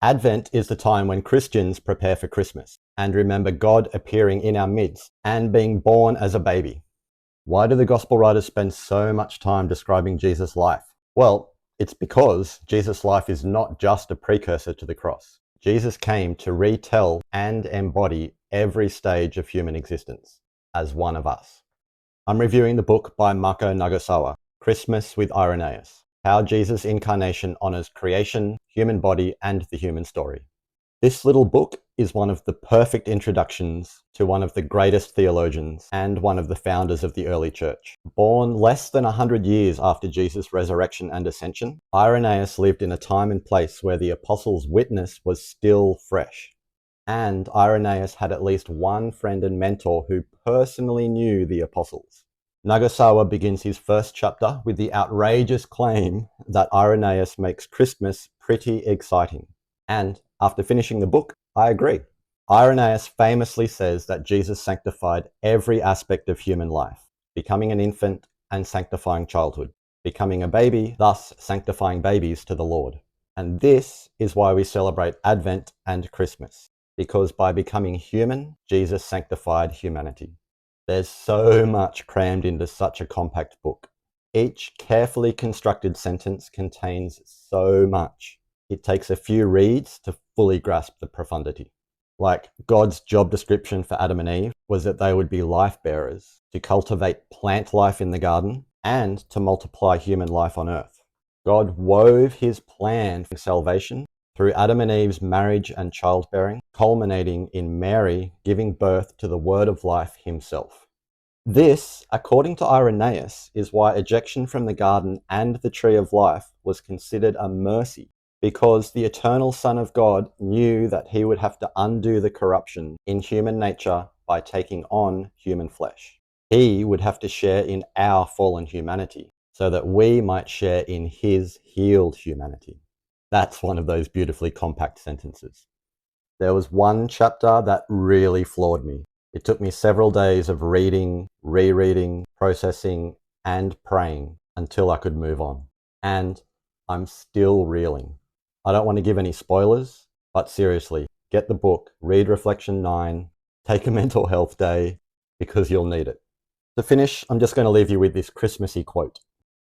Advent is the time when Christians prepare for Christmas and remember God appearing in our midst and being born as a baby. Why do the gospel writers spend so much time describing Jesus' life? Well, it's because Jesus' life is not just a precursor to the cross. Jesus came to retell and embody every stage of human existence as one of us. I'm reviewing the book by Mako Nagasawa, Christmas with Irenaeus, How Jesus' Incarnation Honors Creation, Human Body, and the Human Story. This little book is one of the perfect introductions to one of the greatest theologians and one of the founders of the early church. Born less than 100 years after Jesus' resurrection and ascension, Irenaeus lived in a time and place where the apostles' witness was still fresh. And Irenaeus had at least one friend and mentor who personally knew the apostles. Nagasawa begins his first chapter with the outrageous claim that Irenaeus makes Christmas pretty exciting. And after finishing the book, I agree. Irenaeus famously says that Jesus sanctified every aspect of human life, becoming an infant and sanctifying childhood, becoming a baby, thus sanctifying babies to the Lord. And this is why we celebrate Advent and Christmas, because by becoming human, Jesus sanctified humanity. There's so much crammed into such a compact book. Each carefully constructed sentence contains so much. It takes a few reads to fully grasp the profundity. Like God's job description for Adam and Eve was that they would be life bearers, to cultivate plant life in the garden and to multiply human life on earth. God wove his plan for salvation through Adam and Eve's marriage and childbearing, culminating in Mary giving birth to the Word of life himself. This, according to Irenaeus, is why ejection from the garden and the tree of life was considered a mercy, because the eternal Son of God knew that he would have to undo the corruption in human nature by taking on human flesh. He would have to share in our fallen humanity so that we might share in his healed humanity. That's one of those beautifully compact sentences. There was one chapter that really floored me. It took me several days of reading, rereading, processing, and praying until I could move on. And I'm still reeling. I don't want to give any spoilers, but seriously, get the book, read Reflection 9, take a mental health day, because you'll need it. To finish, I'm just going to leave you with this Christmassy quote.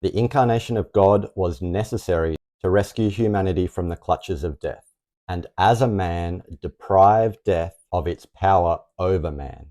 The incarnation of God was necessary to rescue humanity from the clutches of death, and as a man, deprive death of its power over man.